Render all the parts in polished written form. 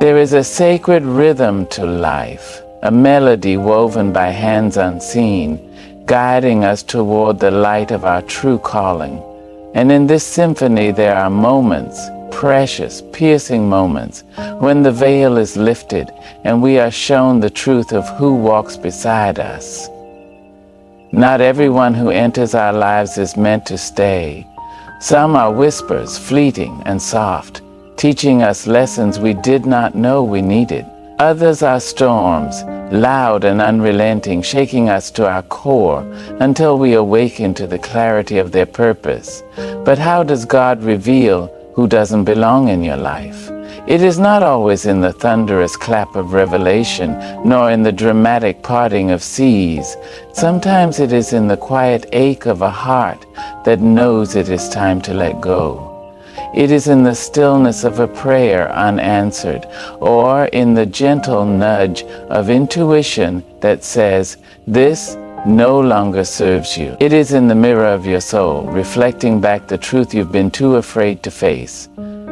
There is a sacred rhythm to life, a melody woven by hands unseen, guiding us toward the light of our true calling. And in this symphony there are moments, precious, piercing moments, when the veil is lifted and we are shown the truth of who walks beside us. Not everyone who enters our lives is meant to stay. Some are whispers, fleeting and soft, teaching us lessons we did not know we needed. Others are storms, loud and unrelenting, shaking us to our core until we awaken to the clarity of their purpose. But how does God reveal who doesn't belong in your life? It is not always in the thunderous clap of revelation, nor in the dramatic parting of seas. Sometimes it is in the quiet ache of a heart that knows it is time to let go. It is in the stillness of a prayer unanswered, or in the gentle nudge of intuition that says, "This no longer serves you." It is in the mirror of your soul, reflecting back the truth you've been too afraid to face.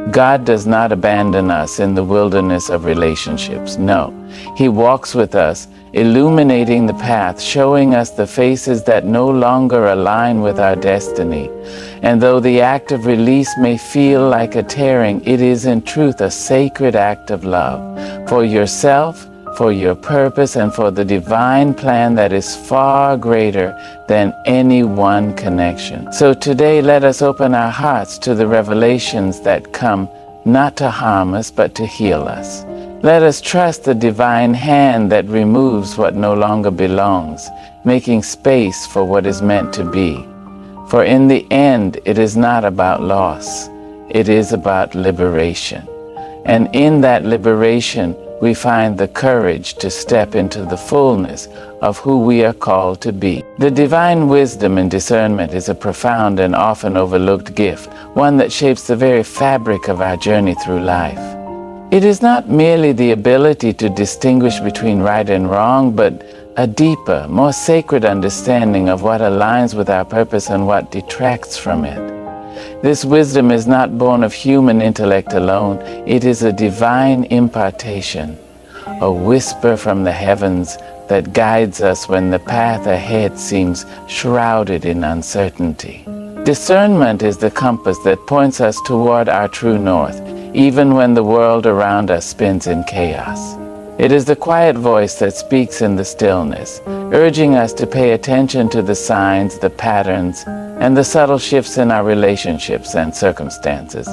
God does not abandon us in the wilderness of relationships. No, He walks with us, illuminating the path, showing us the faces that no longer align with our destiny. And though the act of release may feel like a tearing, it is in truth a sacred act of love for yourself, for your purpose, and for the divine plan that is far greater than any one connection. So today, let us open our hearts to the revelations that come not to harm us, but to heal us. Let us trust the divine hand that removes what no longer belongs, making space for what is meant to be. For in the end, it is not about loss. It is about liberation. And in that liberation, we find the courage to step into the fullness of who we are called to be. The divine wisdom and discernment is a profound and often overlooked gift, one that shapes the very fabric of our journey through life. It is not merely the ability to distinguish between right and wrong, but a deeper, more sacred understanding of what aligns with our purpose and what detracts from it. This wisdom is not born of human intellect alone. It is a divine impartation, a whisper from the heavens that guides us when the path ahead seems shrouded in uncertainty. Discernment is the compass that points us toward our true north, even when the world around us spins in chaos. It is the quiet voice that speaks in the stillness, urging us to pay attention to the signs, the patterns, and the subtle shifts in our relationships and circumstances.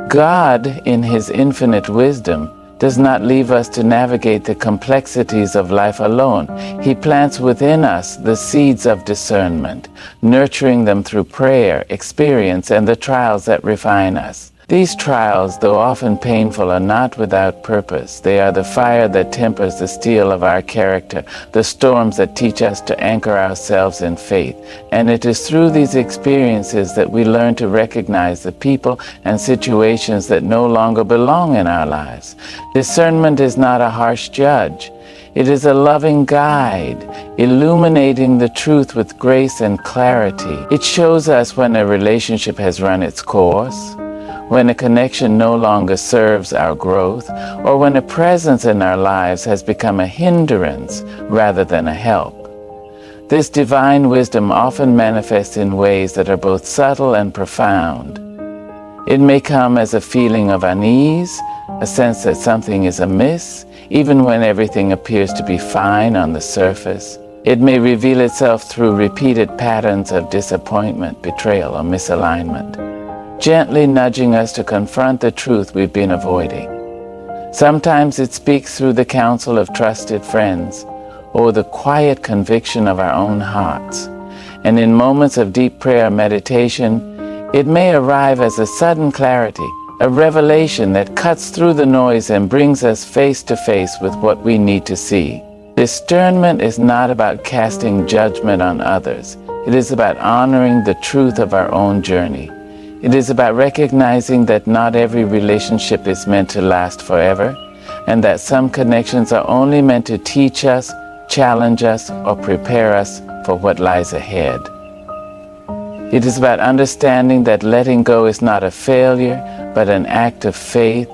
God, in His infinite wisdom, does not leave us to navigate the complexities of life alone. He plants within us the seeds of discernment, nurturing them through prayer, experience, and the trials that refine us. These trials, though often painful, are not without purpose. They are the fire that tempers the steel of our character, the storms that teach us to anchor ourselves in faith. And it is through these experiences that we learn to recognize the people and situations that no longer belong in our lives. Discernment is not a harsh judge. It is a loving guide, illuminating the truth with grace and clarity. It shows us when a relationship has run its course, when a connection no longer serves our growth, or when a presence in our lives has become a hindrance rather than a help. This divine wisdom often manifests in ways that are both subtle and profound. It may come as a feeling of unease, a sense that something is amiss, even when everything appears to be fine on the surface. It may reveal itself through repeated patterns of disappointment, betrayal, or misalignment, gently nudging us to confront the truth we've been avoiding. Sometimes it speaks through the counsel of trusted friends or the quiet conviction of our own hearts. And in moments of deep prayer or meditation, it may arrive as a sudden clarity, a revelation that cuts through the noise and brings us face to face with what we need to see. Discernment is not about casting judgment on others. It is about honoring the truth of our own journey. It is about recognizing that not every relationship is meant to last forever, and that some connections are only meant to teach us, challenge us, or prepare us for what lies ahead. It is about understanding that letting go is not a failure, but an act of faith,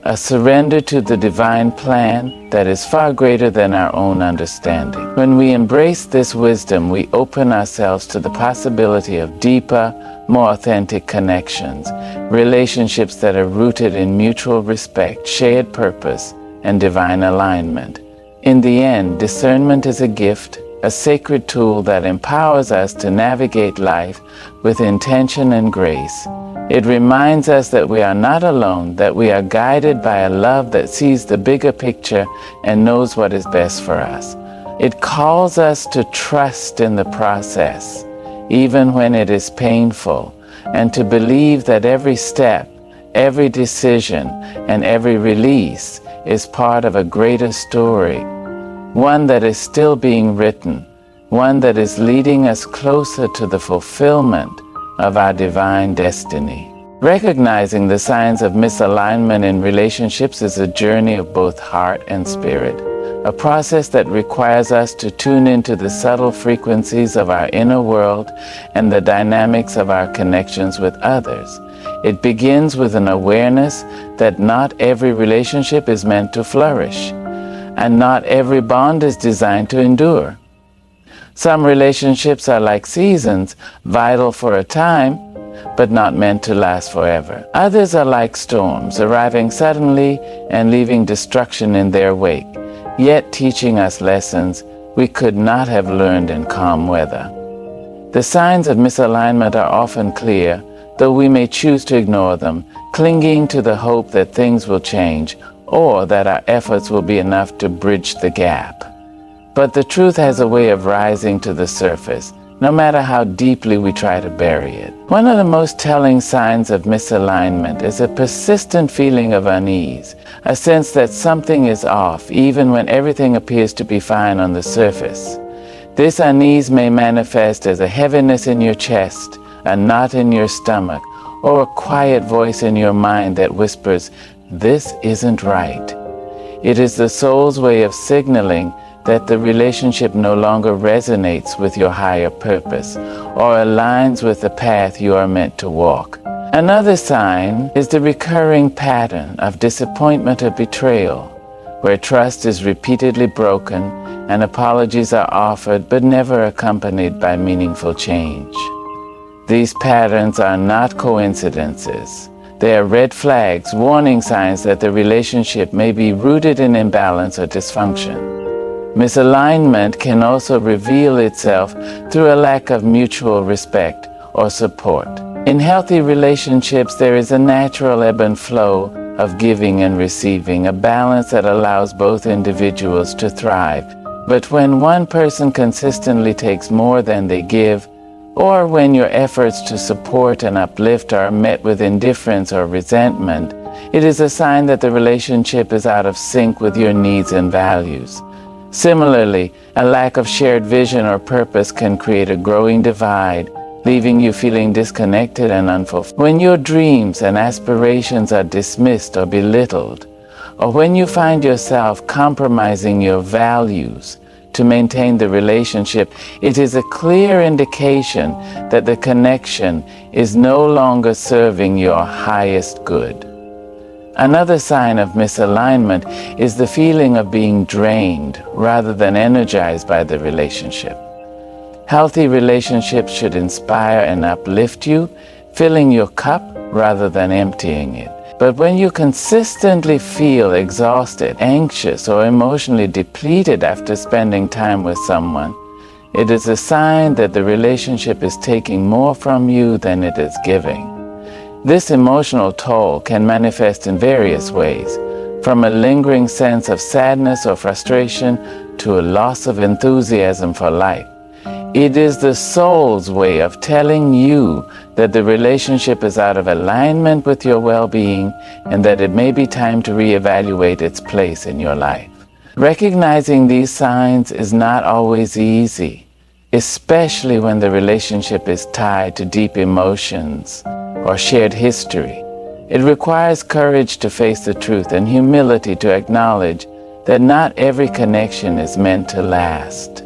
a surrender to the divine plan that is far greater than our own understanding. When we embrace this wisdom, we open ourselves to the possibility of deeper, more authentic connections, relationships that are rooted in mutual respect, shared purpose, and divine alignment. In the end, discernment is a gift, a sacred tool that empowers us to navigate life with intention and grace. It reminds us that we are not alone, that we are guided by a love that sees the bigger picture and knows what is best for us. It calls us to trust in the process, even when it is painful, and to believe that every step, every decision, and every release is part of a greater story, one that is still being written, one that is leading us closer to the fulfillment of our divine destiny. Recognizing the signs of misalignment in relationships is a journey of both heart and spirit, a process that requires us to tune into the subtle frequencies of our inner world and the dynamics of our connections with others. It begins with an awareness that not every relationship is meant to flourish, and not every bond is designed to endure. Some relationships are like seasons, vital for a time, but not meant to last forever. Others are like storms, arriving suddenly and leaving destruction in their wake, yet teaching us lessons we could not have learned in calm weather. The signs of misalignment are often clear, though we may choose to ignore them, clinging to the hope that things will change or that our efforts will be enough to bridge the gap. But the truth has a way of rising to the surface, no matter how deeply we try to bury it. One of the most telling signs of misalignment is a persistent feeling of unease, a sense that something is off, even when everything appears to be fine on the surface. This unease may manifest as a heaviness in your chest, a knot in your stomach, or a quiet voice in your mind that whispers, "This isn't right." It is the soul's way of signaling that the relationship no longer resonates with your higher purpose or aligns with the path you are meant to walk. Another sign is the recurring pattern of disappointment or betrayal, where trust is repeatedly broken and apologies are offered but never accompanied by meaningful change. These patterns are not coincidences. They are red flags, warning signs that the relationship may be rooted in imbalance or dysfunction. Misalignment can also reveal itself through a lack of mutual respect or support. In healthy relationships, there is a natural ebb and flow of giving and receiving, a balance that allows both individuals to thrive. But when one person consistently takes more than they give, or when your efforts to support and uplift are met with indifference or resentment, it is a sign that the relationship is out of sync with your needs and values. Similarly, a lack of shared vision or purpose can create a growing divide, leaving you feeling disconnected and unfulfilled. When your dreams and aspirations are dismissed or belittled, or when you find yourself compromising your values to maintain the relationship, it is a clear indication that the connection is no longer serving your highest good. Another sign of misalignment is the feeling of being drained rather than energized by the relationship. Healthy relationships should inspire and uplift you, filling your cup rather than emptying it. But when you consistently feel exhausted, anxious, or emotionally depleted after spending time with someone, it is a sign that the relationship is taking more from you than it is giving. This emotional toll can manifest in various ways, from a lingering sense of sadness or frustration to a loss of enthusiasm for life. It is the soul's way of telling you that the relationship is out of alignment with your well-being and that it may be time to reevaluate its place in your life. Recognizing these signs is not always easy, especially when the relationship is tied to deep emotions or shared history. It requires courage to face the truth and humility to acknowledge that not every connection is meant to last.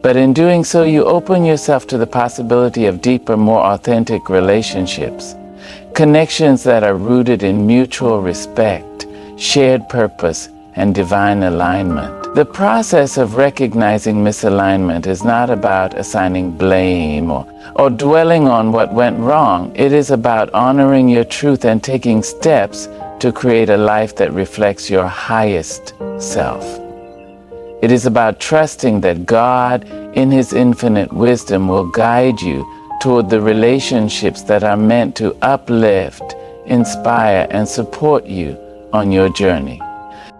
But in doing so, you open yourself to the possibility of deeper, more authentic relationships, connections that are rooted in mutual respect, shared purpose, and divine alignment. The process of recognizing misalignment is not about assigning blame or dwelling on what went wrong. It is about honoring your truth and taking steps to create a life that reflects your highest self. It is about trusting that God, in His infinite wisdom, will guide you toward the relationships that are meant to uplift, inspire, and support you on your journey.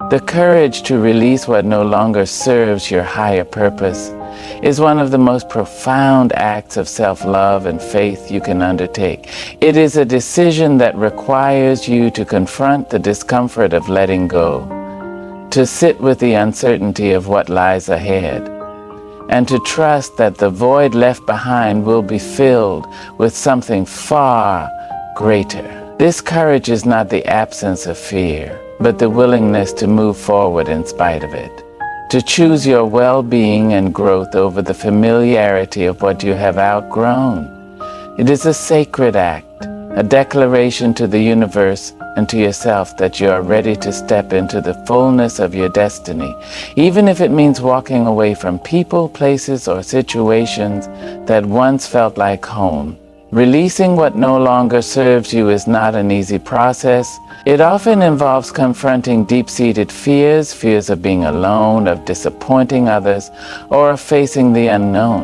The courage to release what no longer serves your higher purpose is one of the most profound acts of self-love and faith you can undertake. It is a decision that requires you to confront the discomfort of letting go, to sit with the uncertainty of what lies ahead, and to trust that the void left behind will be filled with something far greater. This courage is not the absence of fear, but the willingness to move forward in spite of it, to choose your well-being and growth over the familiarity of what you have outgrown. It is a sacred act, a declaration to the universe and to yourself that you are ready to step into the fullness of your destiny, even if it means walking away from people, places, or situations that once felt like home. Releasing what no longer serves you is not an easy process. It often involves confronting deep-seated fears, fears of being alone, of disappointing others, or of facing the unknown.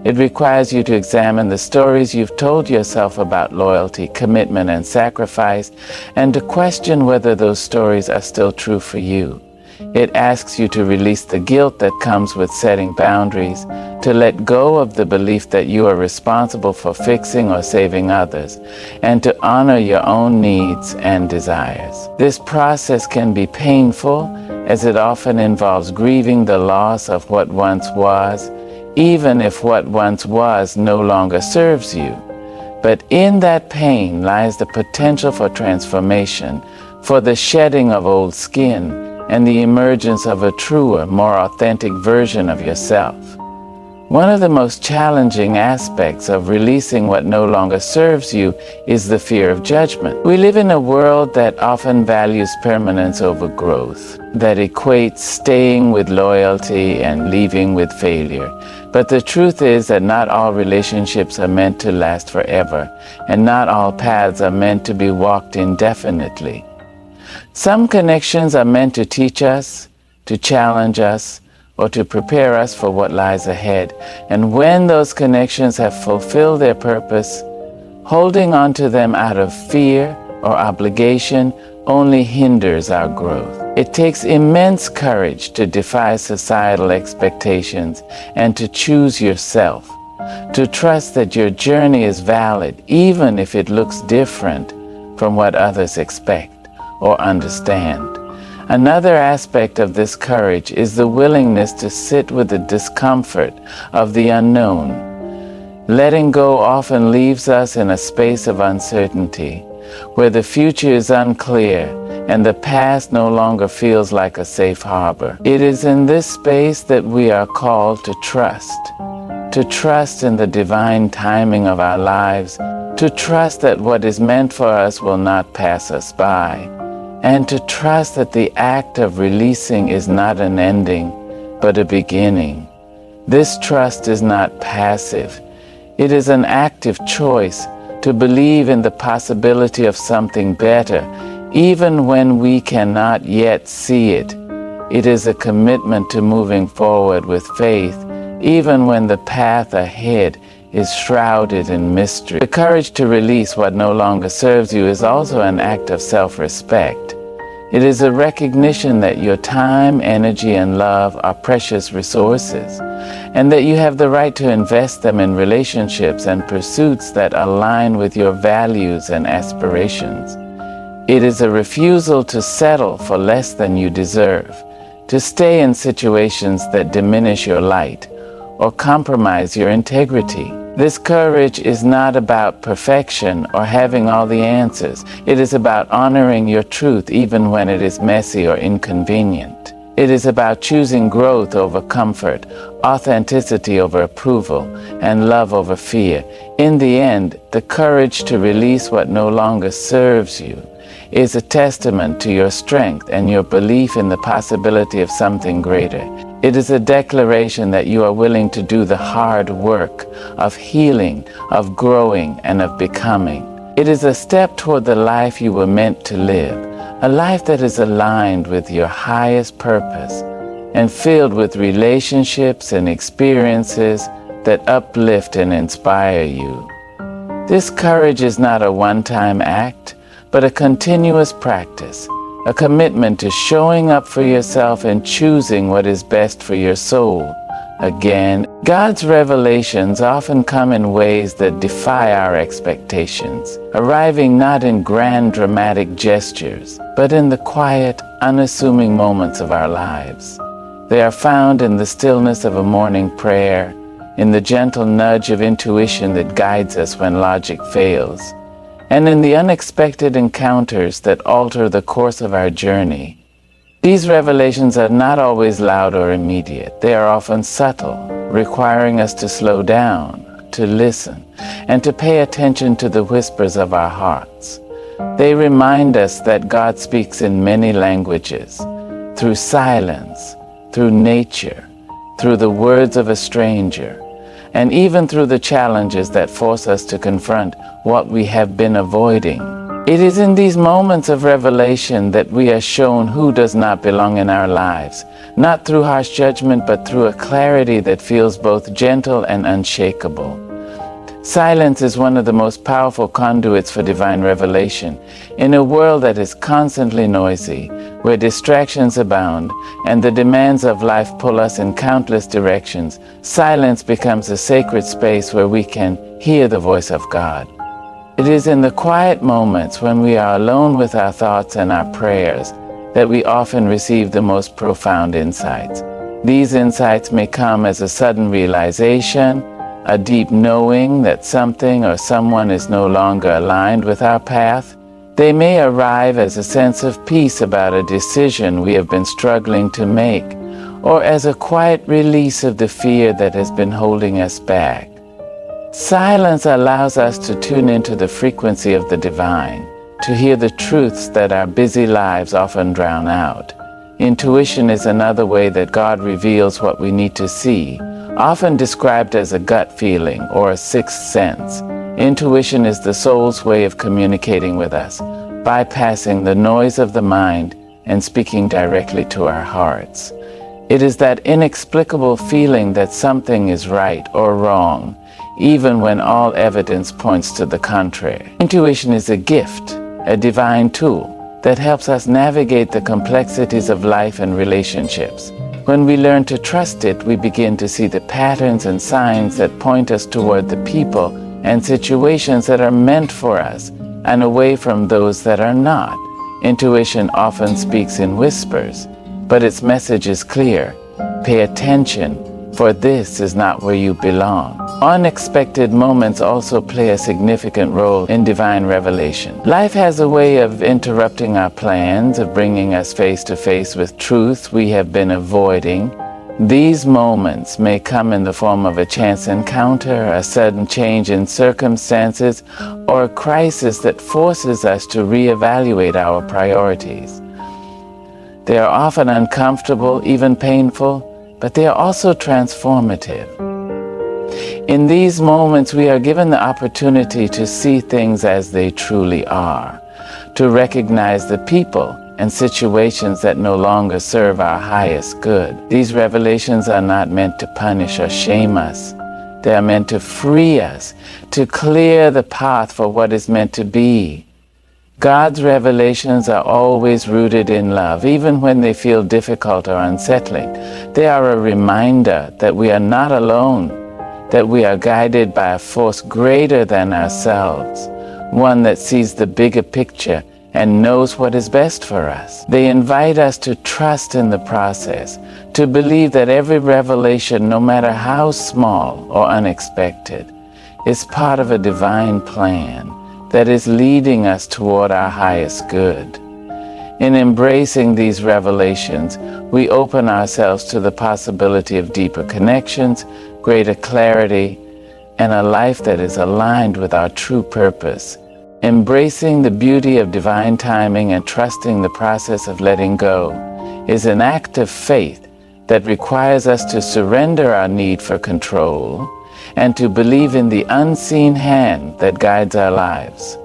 It requires you to examine the stories you've told yourself about loyalty, commitment, and sacrifice, and to question whether those stories are still true for you. It asks you to release the guilt that comes with setting boundaries, to let go of the belief that you are responsible for fixing or saving others, and to honor your own needs and desires. This process can be painful, as it often involves grieving the loss of what once was, even if what once was no longer serves you. But in that pain lies the potential for transformation, for the shedding of old skin, and the emergence of a truer, more authentic version of yourself. One of the most challenging aspects of releasing what no longer serves you is the fear of judgment. We live in a world that often values permanence over growth, that equates staying with loyalty and leaving with failure. But the truth is that not all relationships are meant to last forever, and not all paths are meant to be walked indefinitely. Some connections are meant to teach us, to challenge us, or to prepare us for what lies ahead. And when those connections have fulfilled their purpose, holding on to them out of fear or obligation only hinders our growth. It takes immense courage to defy societal expectations and to choose yourself, to trust that your journey is valid even if it looks different from what others expect or understand. Another aspect of this courage is the willingness to sit with the discomfort of the unknown. Letting go often leaves us in a space of uncertainty, where the future is unclear and the past no longer feels like a safe harbor. It is in this space that we are called to trust in the divine timing of our lives, to trust that what is meant for us will not pass us by, and to trust that the act of releasing is not an ending, but a beginning. This trust is not passive. It is an active choice to believe in the possibility of something better, even when we cannot yet see it. It is a commitment to moving forward with faith, even when the path ahead is shrouded in mystery. The courage to release what no longer serves you is also an act of self-respect. It is a recognition that your time, energy, and love are precious resources, and that you have the right to invest them in relationships and pursuits that align with your values and aspirations. It is a refusal to settle for less than you deserve, to stay in situations that diminish your light or compromise your integrity. This courage is not about perfection or having all the answers. It is about honoring your truth even when it is messy or inconvenient. It is about choosing growth over comfort, authenticity over approval, and love over fear. In the end, the courage to release what no longer serves you is a testament to your strength and your belief in the possibility of something greater. It is a declaration that you are willing to do the hard work of healing, of growing, and of becoming. It is a step toward the life you were meant to live, a life that is aligned with your highest purpose and filled with relationships and experiences that uplift and inspire you. This courage is not a one-time act, but a continuous practice, a commitment to showing up for yourself and choosing what is best for your soul. Again, God's revelations often come in ways that defy our expectations, arriving not in grand dramatic gestures, but in the quiet, unassuming moments of our lives. They are found in the stillness of a morning prayer, in the gentle nudge of intuition that guides us when logic fails, and in the unexpected encounters that alter the course of our journey. These revelations are not always loud or immediate. They are often subtle, requiring us to slow down, to listen, and to pay attention to the whispers of our hearts. They remind us that God speaks in many languages, through silence, through nature, through the words of a stranger, and even through the challenges that force us to confront what we have been avoiding. It is in these moments of revelation that we are shown who does not belong in our lives, not through harsh judgment, but through a clarity that feels both gentle and unshakable. Silence is one of the most powerful conduits for divine revelation. In a world that is constantly noisy, where distractions abound and the demands of life pull us in countless directions, silence becomes a sacred space where we can hear the voice of God. It is in the quiet moments when we are alone with our thoughts and our prayers that we often receive the most profound insights. These insights may come as a sudden realization, a deep knowing that something or someone is no longer aligned with our path. They may arrive as a sense of peace about a decision we have been struggling to make, or as a quiet release of the fear that has been holding us back. Silence allows us to tune into the frequency of the divine, to hear the truths that our busy lives often drown out. Intuition is another way that God reveals what we need to see, often described as a gut feeling or a sixth sense. Intuition is the soul's way of communicating with us, bypassing the noise of the mind and speaking directly to our hearts. It is that inexplicable feeling that something is right or wrong, even when all evidence points to the contrary. Intuition is a gift, a divine tool that helps us navigate the complexities of life and relationships. When we learn to trust it, we begin to see the patterns and signs that point us toward the people and situations that are meant for us and away from those that are not. Intuition often speaks in whispers, but its message is clear. Pay attention, for this is not where you belong. Unexpected moments also play a significant role in divine revelation. Life has a way of interrupting our plans, of bringing us face to face with truth we have been avoiding. These moments may come in the form of a chance encounter, a sudden change in circumstances, or a crisis that forces us to reevaluate our priorities. They are often uncomfortable, even painful, but they are also transformative. In these moments, we are given the opportunity to see things as they truly are, to recognize the people and situations that no longer serve our highest good. These revelations are not meant to punish or shame us. They are meant to free us, to clear the path for what is meant to be. God's revelations are always rooted in love, even when they feel difficult or unsettling. They are a reminder that we are not alone, that we are guided by a force greater than ourselves, one that sees the bigger picture and knows what is best for us. They invite us to trust in the process, to believe that every revelation, no matter how small or unexpected, is part of a divine plan that is leading us toward our highest good. In embracing these revelations, we open ourselves to the possibility of deeper connections, greater clarity, and a life that is aligned with our true purpose. Embracing the beauty of divine timing and trusting the process of letting go is an act of faith that requires us to surrender our need for control and to believe in the unseen hand that guides our lives.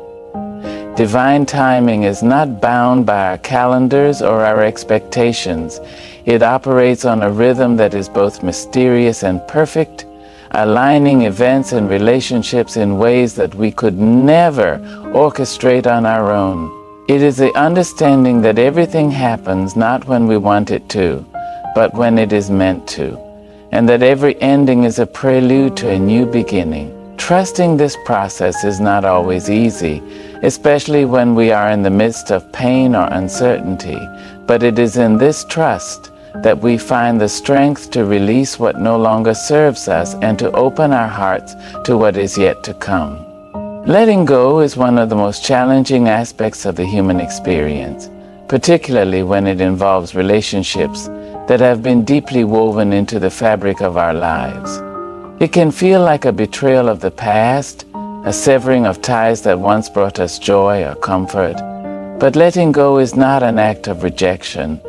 Divine timing is not bound by our calendars or our expectations. It operates on a rhythm that is both mysterious and perfect, aligning events and relationships in ways that we could never orchestrate on our own. It is the understanding that everything happens not when we want it to, but when it is meant to, and that every ending is a prelude to a new beginning. Trusting this process is not always easy, especially when we are in the midst of pain or uncertainty, but it is in this trust that we find the strength to release what no longer serves us and to open our hearts to what is yet to come. Letting go is one of the most challenging aspects of the human experience, particularly when it involves relationships that have been deeply woven into the fabric of our lives. It can feel like a betrayal of the past, a severing of ties that once brought us joy or comfort. But letting go is not an act of rejection.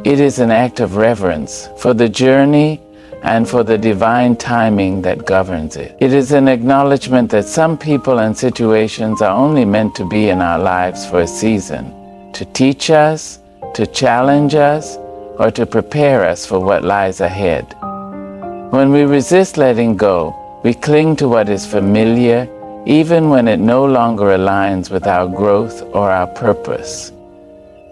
It is an act of reverence for the journey and for the divine timing that governs it. It is an acknowledgement that some people and situations are only meant to be in our lives for a season, to teach us, to challenge us, or to prepare us for what lies ahead. When we resist letting go, we cling to what is familiar, even when it no longer aligns with our growth or our purpose.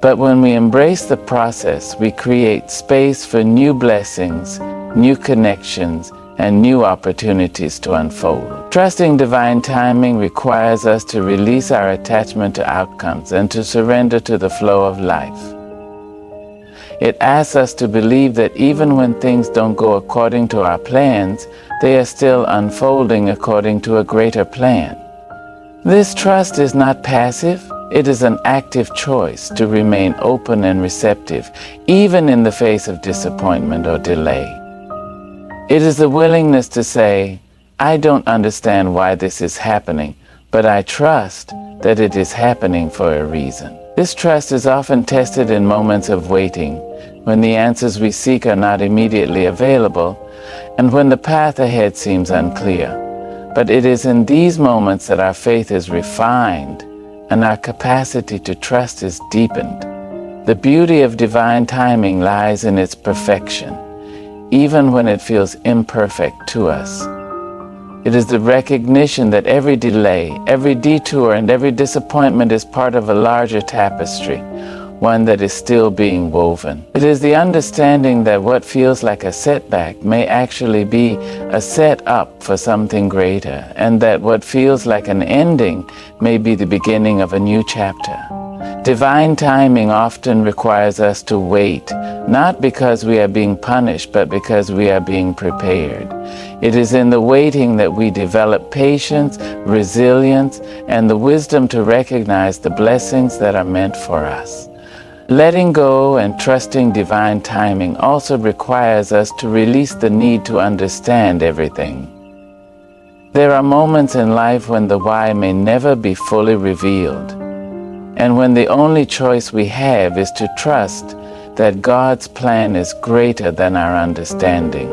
But when we embrace the process, we create space for new blessings, new connections, and new opportunities to unfold. Trusting divine timing requires us to release our attachment to outcomes and to surrender to the flow of life. It asks us to believe that even when things don't go according to our plans, they are still unfolding according to a greater plan. This trust is not passive, it is an active choice to remain open and receptive, even in the face of disappointment or delay. It is the willingness to say, I don't understand why this is happening, but I trust that it is happening for a reason. This trust is often tested in moments of waiting, when the answers we seek are not immediately available, and when the path ahead seems unclear. But it is in these moments that our faith is refined and our capacity to trust is deepened. The beauty of divine timing lies in its perfection, even when it feels imperfect to us. It is the recognition that every delay, every detour, and every disappointment is part of a larger tapestry, one that is still being woven. It is the understanding that what feels like a setback may actually be a set-up for something greater, and that what feels like an ending may be the beginning of a new chapter. Divine timing often requires us to wait, not because we are being punished, but because we are being prepared. It is in the waiting that we develop patience, resilience, and the wisdom to recognize the blessings that are meant for us. Letting go and trusting divine timing also requires us to release the need to understand everything. There are moments in life when the why may never be fully revealed, and when the only choice we have is to trust that God's plan is greater than our understanding.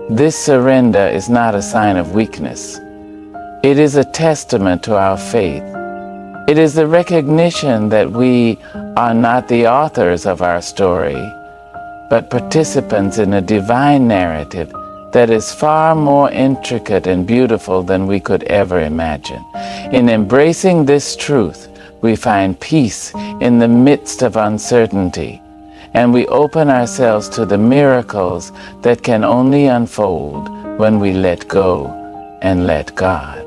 This surrender is not a sign of weakness. It is a testament to our faith. It is the recognition that we are not the authors of our story, but participants in a divine narrative that is far more intricate and beautiful than we could ever imagine. In embracing this truth, we find peace in the midst of uncertainty, and we open ourselves to the miracles that can only unfold when we let go and let God.